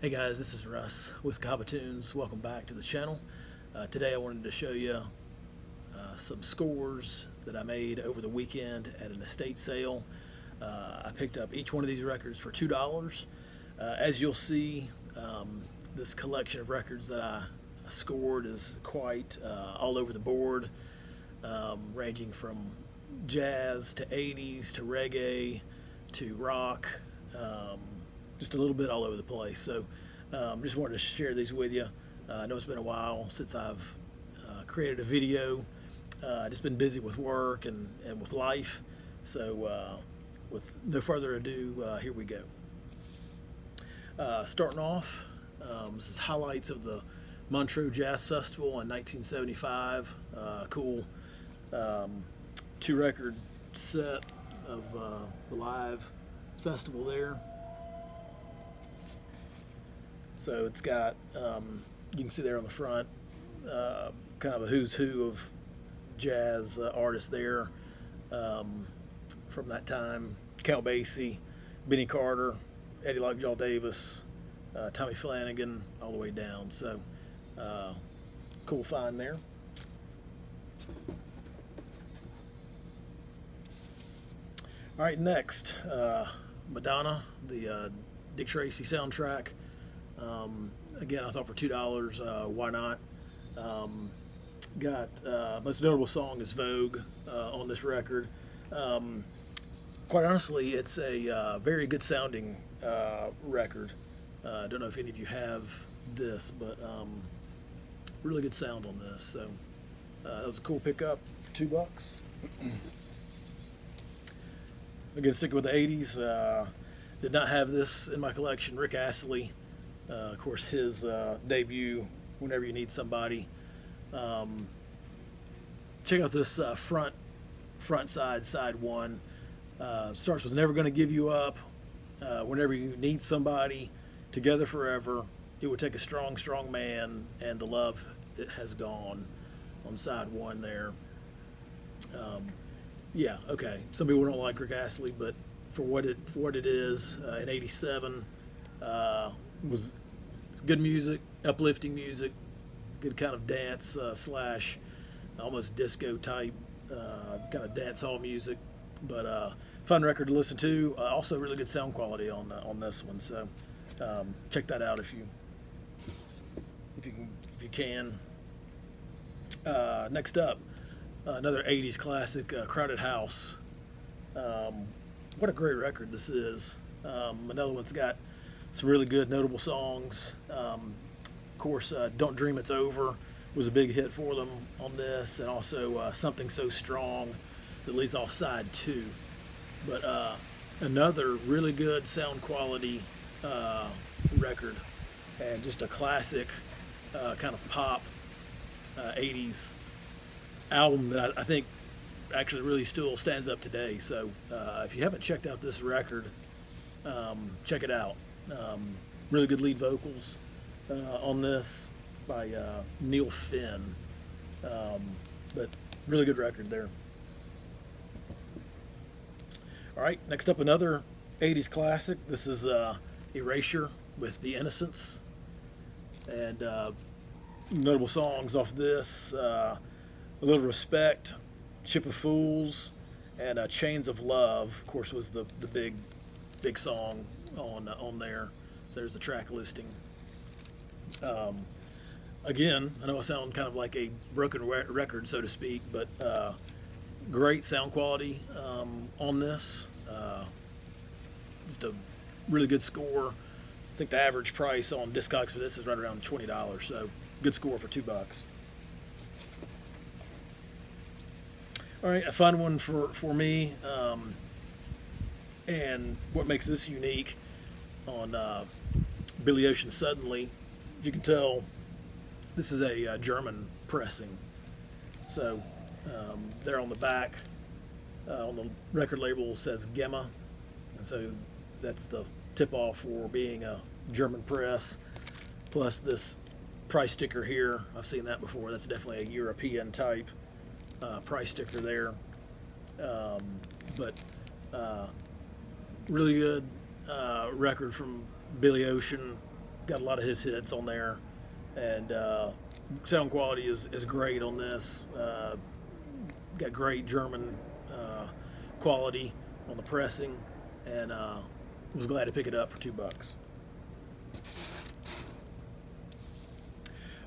Hey guys, this is Russ with Tunes. Welcome back to the channel. Today I wanted to show you some scores that I made over the weekend at an estate sale. I picked up each one of these records for $2. As you'll see, this collection of records that I scored is quite all over the board, ranging from jazz to 80s to reggae to rock. Just a little bit all over the place. So just wanted to share these with you. I know it's been a while since I've created a video. Just been busy with work and with life. So with no further ado, here we go. Starting off, this is highlights of the Montreux Jazz Festival in 1975. Cool 2-record set of the live festival there. So it's got, you can see there on the front, kind of a who's who of jazz artists there from that time. Count Basie, Benny Carter, Eddie Lockjaw Davis, Tommy Flanagan, all the way down. So cool find there. All right, next, Madonna, the Dick Tracy soundtrack. Again, I thought for $2, why not? Got most notable song is Vogue on this record. Quite honestly, it's a very good sounding record. I don't know if any of you have this, but really good sound on this. So that was a cool pickup for $2. Again, sticking with the 80s, did not have this in my collection. Rick Astley. Of course, his debut, Whenever You Need Somebody. Check out this front side, side one. Starts with Never Gonna Give You Up, Whenever You Need Somebody, Together Forever, It Would Take a Strong, Strong Man, and The Love It Has Gone on side one there. Yeah, okay. Some people don't like Rick Astley, but for what it is, in '87, it's good music, uplifting music, good kind of dance slash almost disco type kind of dance hall music, but fun record to listen to. Also really good sound quality on this one, so check that out if you can. Next up, another 80s classic, Crowded House. What a great record this is. Another one's got some really good notable songs. Of course, Don't Dream It's Over was a big hit for them on this, and also Something So Strong that leads off side 2. But another really good sound quality record, and just a classic kind of pop 80s album that I think actually really still stands up today. So if you haven't checked out this record, check it out. Really good lead vocals on this by Neil Finn, but really good record there. All right, next up, another 80s classic. This is Erasure with the Innocence, and notable songs off this, A Little Respect, Ship of Fools, and Chains of Love, of course, was the big song on there. So there's the track listing. Again, I know I sound kind of like a broken record, so to speak, but great sound quality on this. Just a really good score. I think the average price on Discogs for this is right around $20, so good score for $2. All right, a fun one for me, and what makes this unique on Billy Ocean Suddenly, if you can tell, this is a German pressing. So there on the back, on the record label says Gemma, and so that's the tip-off for being a German press. Plus this price sticker here, I've seen that before. That's definitely a European type price sticker there. But really good record from Billy Ocean. I got a lot of his hits on there, and sound quality is great on this. Got great German quality on the pressing, and was glad to pick it up for $2.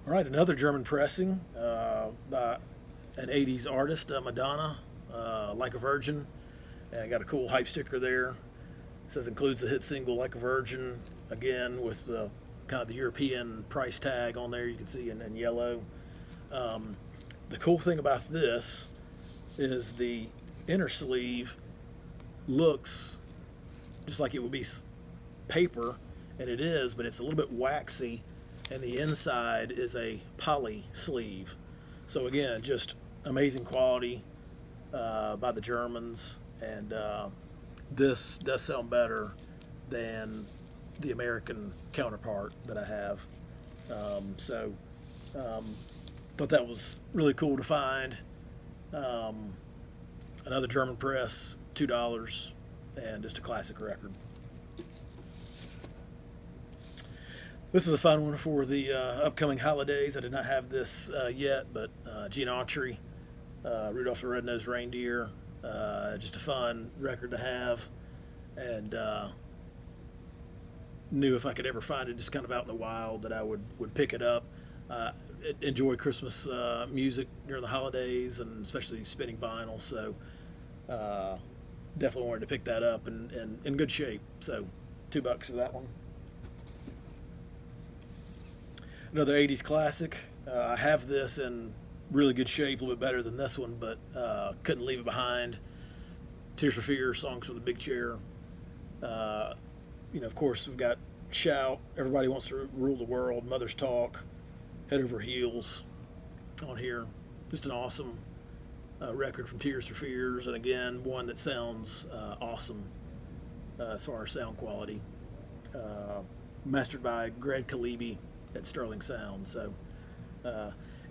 All right, another German pressing by an 80s artist, Madonna, Like a Virgin. And I got a cool hype sticker there. It says includes the hit single Like a Virgin, again with the kind of the European price tag on there, you can see in yellow. The cool thing about this is the inner sleeve looks just like it would be paper, and it is, but it's a little bit waxy, and the inside is a poly sleeve. So again, just amazing quality by the Germans, and this does sound better than the American counterpart that I have. Thought that was really cool to find. Another German press, $2, and just a classic record. This is a fun one for the upcoming holidays. I did not have this yet, but Gene Autry, Rudolph the Red-Nosed Reindeer, just a fun record to have, and knew if I could ever find it just kind of out in the wild that I would pick it up. Enjoy Christmas music during the holidays, and especially spinning vinyl, so definitely wanted to pick that up, and in good shape, so $2 for that one. Another 80s classic. I have this in really good shape, a little bit better than this one, but couldn't leave it behind. Tears for Fears, Songs from the Big Chair. Of course, we've got Shout, Everybody Wants to Rule the World, Mother's Talk, Head Over Heels on here. Just an awesome record from Tears for Fears, and again, one that sounds awesome as far as sound quality. Mastered by Greg Kalibi at Sterling Sound. So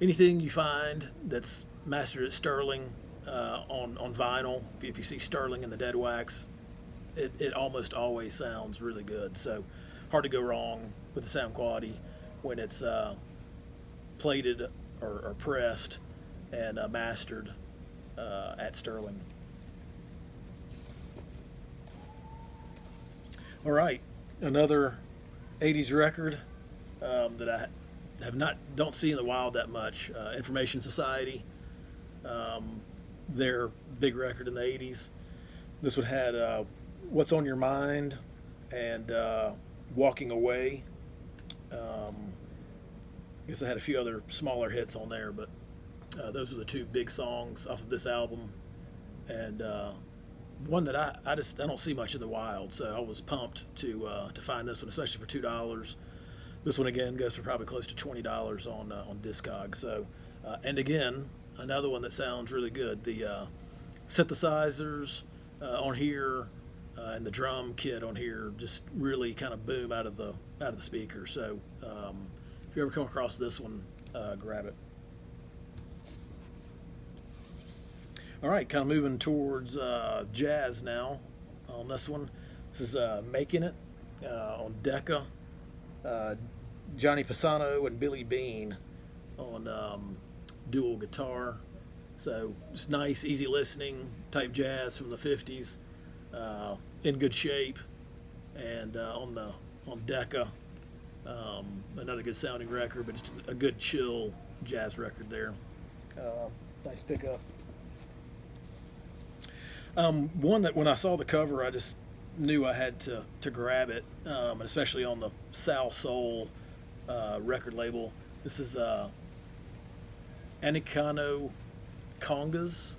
anything you find that's mastered at Sterling on vinyl, if you see Sterling in the dead wax, it almost always sounds really good. So hard to go wrong with the sound quality when it's plated or pressed and mastered at Sterling. All right, another 80s record that I don't see in the wild that much. Information Society, their big record in the 80s. This one had What's on Your Mind and Walking Away. I guess I had a few other smaller hits on there, but those are the two big songs off of this album, and one that I don't see much in the wild, so I was pumped to find this one, especially for $2. This one again goes for probably close to $20 on Discog. So, and again, another one that sounds really good. The synthesizers on here and the drum kit on here just really kind of boom out of the speaker. So, if you ever come across this one, grab it. All right, kind of moving towards jazz now on this one. This is Making It on Decca. Johnny Pisano and Billy Bean on dual guitar. So just nice, easy listening type jazz from the 50s. In good shape, and on Decca. Another good sounding record, but just a good chill jazz record there. Nice pickup. One that when I saw the cover, I just knew I had to grab it, and especially on the Sal Soul record label. This is Anikano Congas.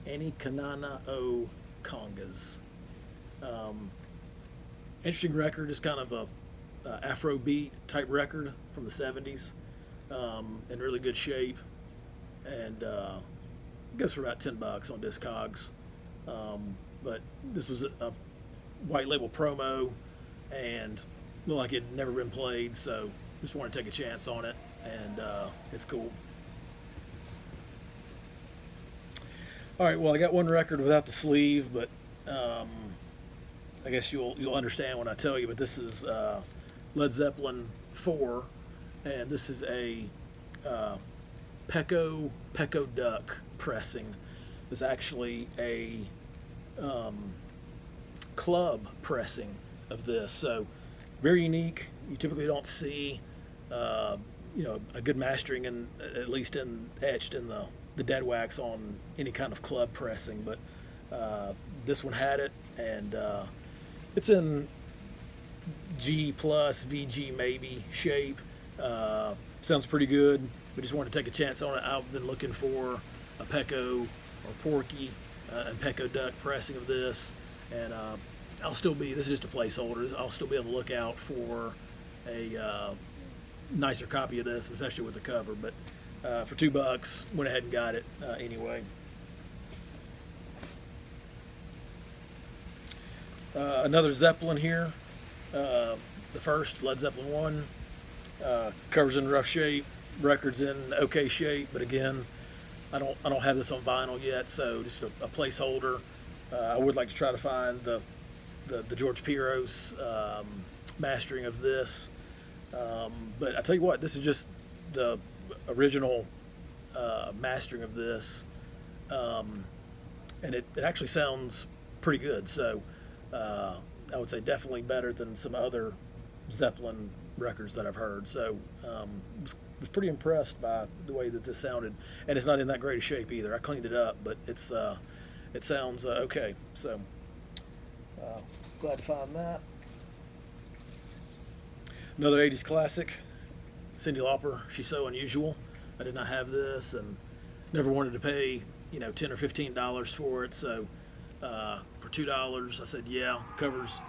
Anikanana Congas. Interesting record, just kind of a Afrobeat type record from the 70s, in really good shape, and goes for about $10 on Discogs. But this was a white label promo, and looked like it had never been played, so just wanted to take a chance on it, and it's cool. All right, well, I got one record without the sleeve, but I guess you'll understand when I tell you, but this is Led Zeppelin IV, and this is a Pecco Duck pressing. It's actually a club pressing of this, so very unique. You typically don't see a good mastering, and at least etched in the dead wax on any kind of club pressing, but this one had it, and it's in G plus VG maybe shape. Sounds pretty good. We just wanted to take a chance on it. I've been looking for a Pecco or Porky and Pecco Duck pressing of this, and this is just a placeholder. I'll still be on the lookout for a nicer copy of this, especially with the cover, but for $2, went ahead and got it anyway. Another Zeppelin here, the first Led Zeppelin I. Cover's in rough shape, record's in okay shape, but again, I don't have this on vinyl yet, so just a placeholder. I would like to try to find the George Piros mastering of this, but I tell you what, this is just the original mastering of this, and it actually sounds pretty good. So I would say definitely better than some other Zeppelin records that I've heard. So was pretty impressed by the way that this sounded, and it's not in that great a shape either. I cleaned it up, but it sounds okay. So glad to find that. Another 80s classic, Cyndi Lauper, She's So Unusual. I did not have this and never wanted to pay $10 or $15 for it, so for $2 I said yeah. Covers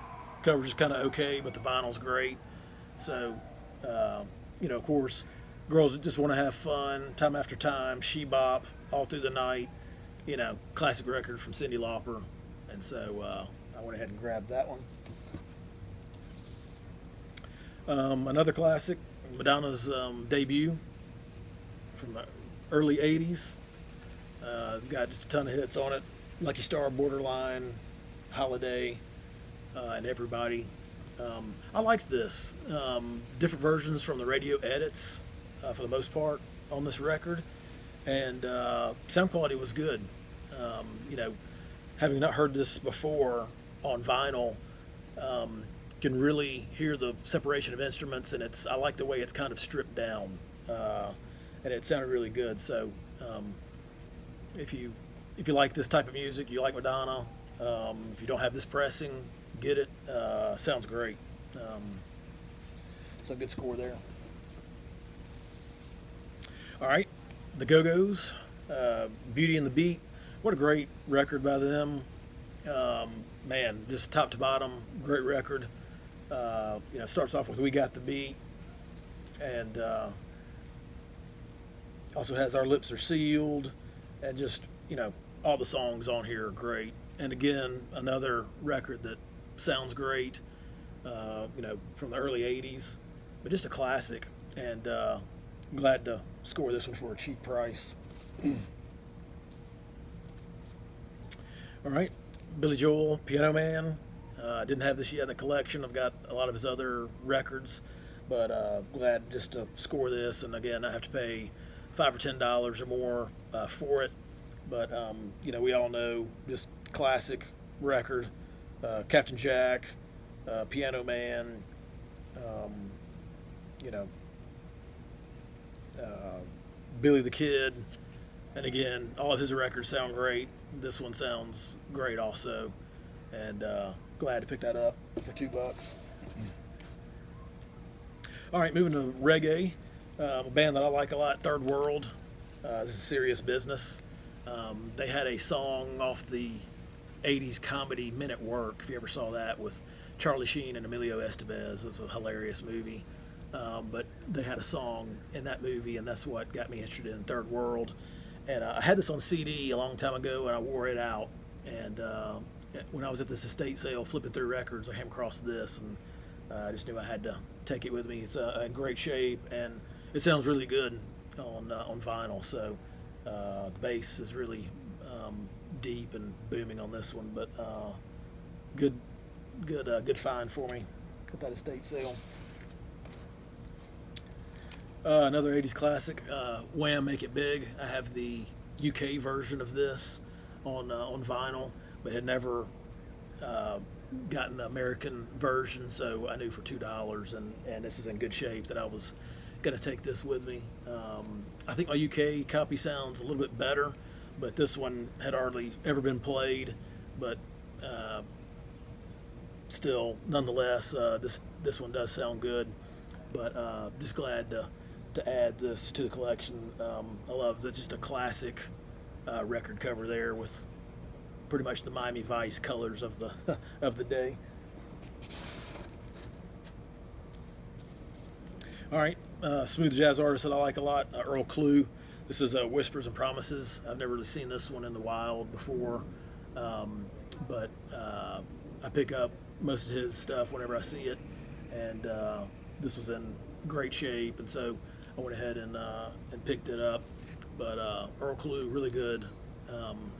kind of okay, but the vinyl's great. So of course, girls that just want to have fun time after time, she bop all through the night, classic record from Cyndi Lauper, and so I went ahead and grabbed that one. Another classic, Madonna's debut from the early 80s. It's got just a ton of hits on it. Lucky Star, Borderline, Holiday, and Everybody. I liked this. Different versions from the radio edits for the most part on this record, and sound quality was good. Having not heard this before on vinyl, can really hear the separation of instruments, and I like the way it's kind of stripped down, and it sounded really good. So if you like this type of music, you like Madonna, if you don't have this pressing, get it. Sounds great. So good score there. All right, the Go-Go's, Beauty and the Beat. What a great record by them. Man, just top to bottom, great record. Starts off with We Got the Beat, and also has Our Lips Are Sealed, and just, all the songs on here are great. And again, another record that sounds great, from the early 80s, but just a classic, and glad to score this one for a cheap price. All right, Billy Joel, Piano Man. I didn't have this yet in the collection. I've got a lot of his other records, but glad just to score this. And again, I have to pay $5 or $10 or more for it. But we all know this classic record, Captain Jack, Piano Man, Billy the Kid, and again, all of his records sound great. This one sounds great also, and glad to pick that up for $2. All right, moving to reggae, a band that I like a lot, Third World. This is Serious Business. They had a song off the 80s comedy Men at Work, if you ever saw that, with Charlie Sheen and Emilio Estevez. It's a hilarious movie. But they had a song in that movie, and that's what got me interested in Third World. And I had this on CD a long time ago, and I wore it out. And when I was at this estate sale flipping through records, I came across this, and I just knew I had to take it with me. It's in great shape, and it sounds really good on vinyl. So the bass is really deep and booming on this one, but good good find for me at that estate sale. Another 80s classic, Wham! Make It Big. I have the UK version of this on vinyl, but had never gotten the American version, so I knew for $2, and this is in good shape, that I was going to take this with me. I think my UK copy sounds a little bit better, but this one had hardly ever been played, but still, nonetheless, this one does sound good. But just glad to add this to the collection. I love that, just a classic record cover there with pretty much the Miami Vice colors of the of the day. All right, smooth jazz artist that I like a lot, Earl Klugh. This is Whispers and Promises. I've never really seen this one in the wild before, but I pick up most of his stuff whenever I see it, and this was in great shape, and so I went ahead and picked it up. But Earl Klugh, really good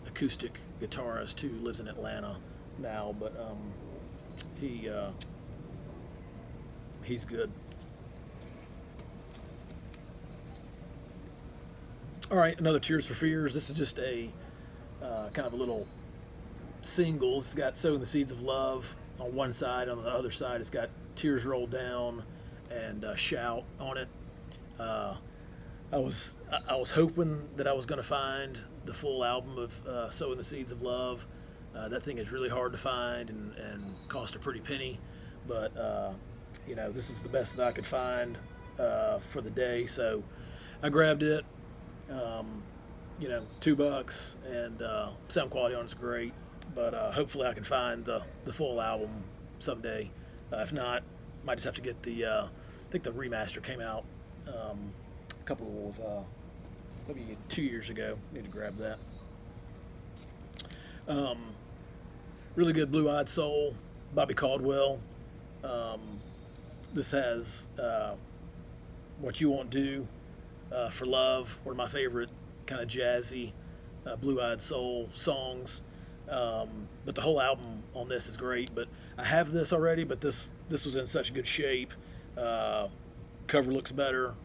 acoustic guitarist who lives in Atlanta now, but he's good. All right, another Tears for Fears. This is just a kind of a little single. It's got Sowing the Seeds of Love on one side. On the other side, it's got Tears Roll Down and Shout on it. I was hoping that I was going to find the full album of Sowing the Seeds of Love. That thing is really hard to find and cost a pretty penny, but this is the best that I could find for the day, so I grabbed it. $2, and sound quality on it's great, but hopefully I can find the full album someday. If not, might just have to get the I think the remaster came out a couple of maybe 2 years ago. Need to grab that. Really good Blue-Eyed Soul, Bobby Caldwell. This has What You Won't Do for Love, one of my favorite kind of jazzy Blue-Eyed Soul songs. But the whole album on this is great. But I have this already, but this was in such good shape. Cover looks better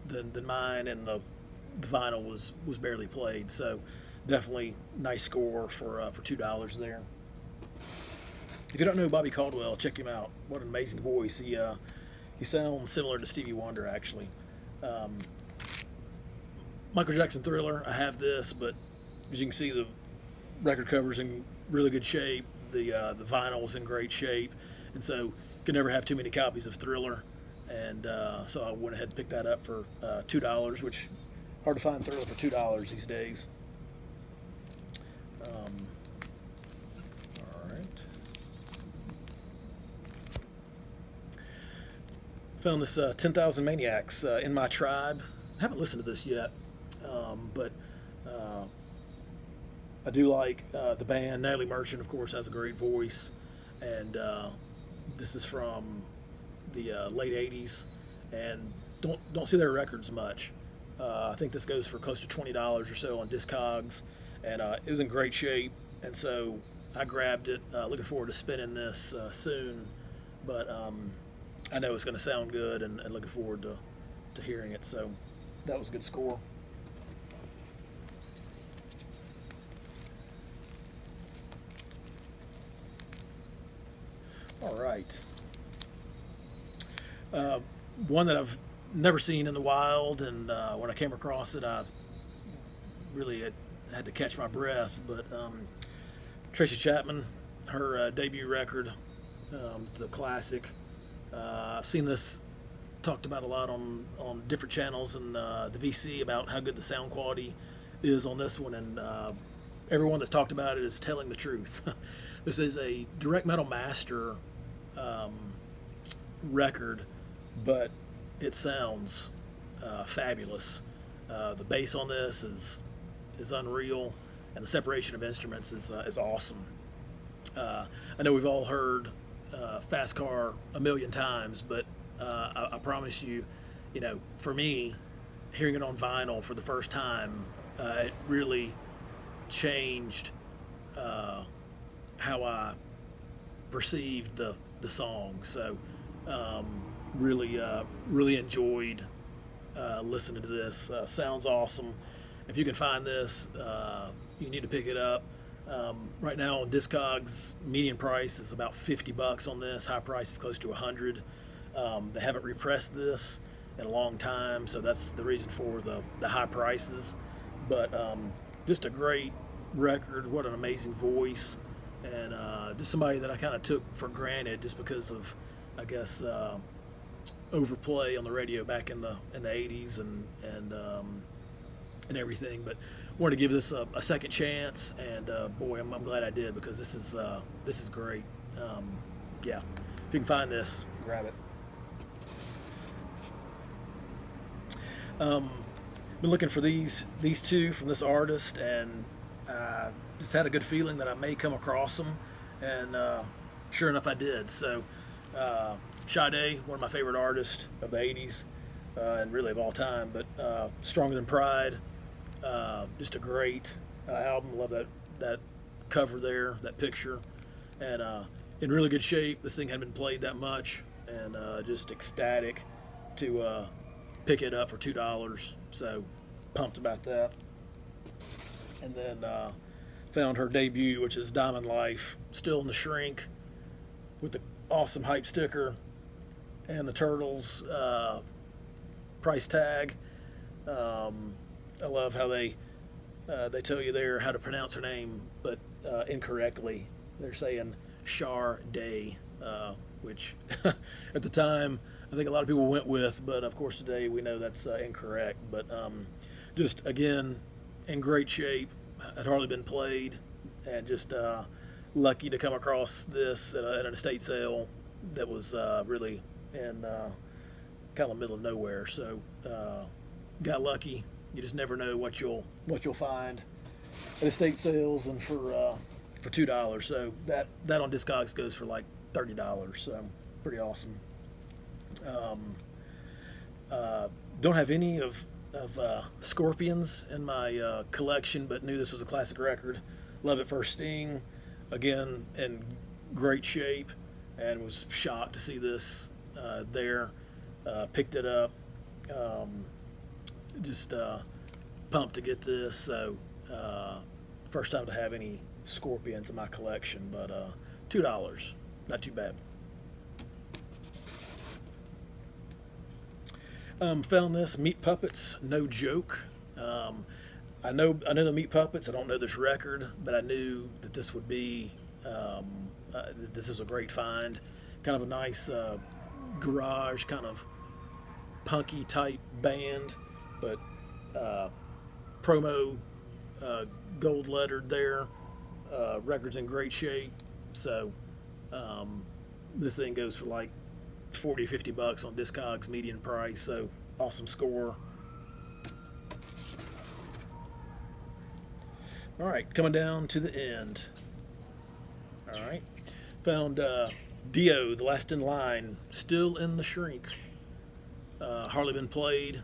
than mine, and the vinyl was barely played. So definitely nice score for $2 there. If you don't know Bobby Caldwell, check him out. What an amazing voice. He sounds similar to Stevie Wonder, actually. Michael Jackson Thriller, I have this, but as you can see, the record cover's in really good shape. The vinyl's in great shape, and so you can never have too many copies of Thriller. And so I went ahead and picked that up for $2, which hard to find Thriller for $2 these days. All right. Found this 10,000 Maniacs in My Tribe. I haven't listened to this yet, but I do like the band. Natalie Merchant, of course, has a great voice, and this is from the late 80s, and don't see their records much. I think this goes for close to $20 or so on Discogs, and it was in great shape, and so I grabbed it. Looking forward to spinning this soon, but I know it's going to sound good, and looking forward to hearing it. So that was a good score. All right. One that I've never seen in the wild, and when I came across it, I really had to catch my breath. But Tracy Chapman, her debut record, it's a classic. I've seen this talked about a lot on different channels and the VC about how good the sound quality is on this one, and everyone that's talked about it is telling the truth. This is a direct metal master record, but it sounds fabulous. The bass on this is unreal, and the separation of instruments is awesome. I know we've all heard Fast Car a million times, but I promise you, for me, hearing it on vinyl for the first time, it really changed how I perceived the song. So really enjoyed listening to this. Sounds awesome. If you can find this, you need to pick it up. Right now on Discogs, median price is about $50 on this. High price is close to $100. They haven't repressed this in a long time, so that's the reason for the high prices. But just a great record. What an amazing voice, and just somebody that I kind of took for granted just because of, I guess, overplay on the radio back in the 80s and everything. But wanted to give this a second chance, and boy, I'm glad I did, because this is great. Yeah, if you can find this, grab it. Been looking for these two from this artist, and just had a good feeling that I may come across them, and sure enough I did. So Sade, one of my favorite artists of the 80s and really of all time, but Stronger Than Pride, just a great album. Love that cover there, that picture, and in really good shape. This thing hadn't been played that much, and just ecstatic to pick it up for $2. So pumped about that. And then found her debut, which is Diamond Life, still in the shrink with the awesome hype sticker and the Turtles price tag. I love how they tell you there how to pronounce her name, but incorrectly. They're saying Sade, which at the time I think a lot of people went with, but of course today we know that's incorrect. But just again, in great shape. Had hardly been played, and just lucky to come across this at an estate sale that was really in kind of the middle of nowhere. So got lucky. You just never know what you'll find at estate sales, and for $2. So that on Discogs goes for like $30. So pretty awesome. Don't have any of Scorpions in my collection, but knew this was a classic record. Love At First Sting, again in great shape, and was shocked to see this there. Picked it up, just pumped to get this. So first time to have any Scorpions in my collection, but $2, not too bad. Found this Meat Puppets, No Joke. I know the Meat Puppets. I don't know this record, but I knew that this would be this is a great find. Kind of a nice garage, kind of punky type band, but promo gold lettered there. Record's in great shape. So this thing goes for like $40-50 on Discogs median price, so awesome score. All right, coming down to the end. All right, found Dio, The Last in Line, still in the shrink. Hardly been played.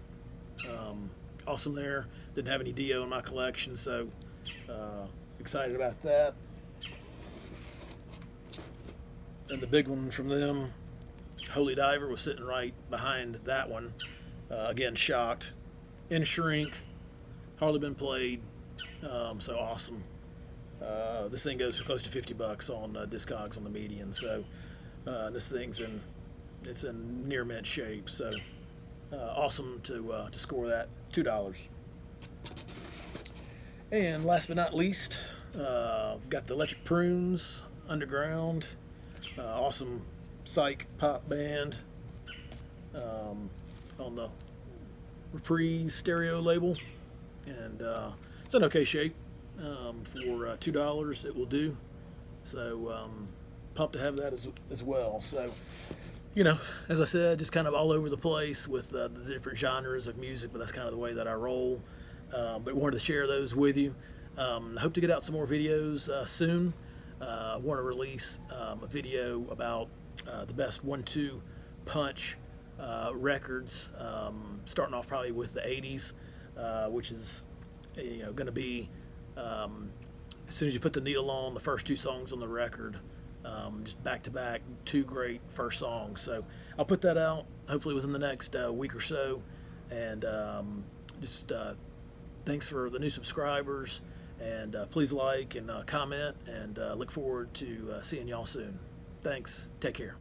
Awesome there. Didn't have any Dio in my collection, so excited about that. And the big one from them, Holy Diver, was sitting right behind that one. Again, shocked. In shrink, hardly been played, so awesome. This thing goes for close to $50 on Discogs on the median. So this thing's in near mint shape. So awesome to score that, $2. And last but not least, got the Electric Prunes, Underground, awesome psych pop band, on the Reprise stereo label, and it's in okay shape. For $2 it will do. So pumped to have that as well. So, you know, as I said, just kind of all over the place with the different genres of music, but that's kind of the way that I roll. But wanted to share those with you. I hope to get out some more videos soon. I want to release a video about the best 1-2 punch records, starting off probably with the 80s, which is going to be as soon as you put the needle on the first two songs on the record, Just back to back, two great first songs. So I'll put that out hopefully within the next week or so. And just thanks for the new subscribers. And please like and comment. And look forward to seeing y'all soon. Thanks. Take care.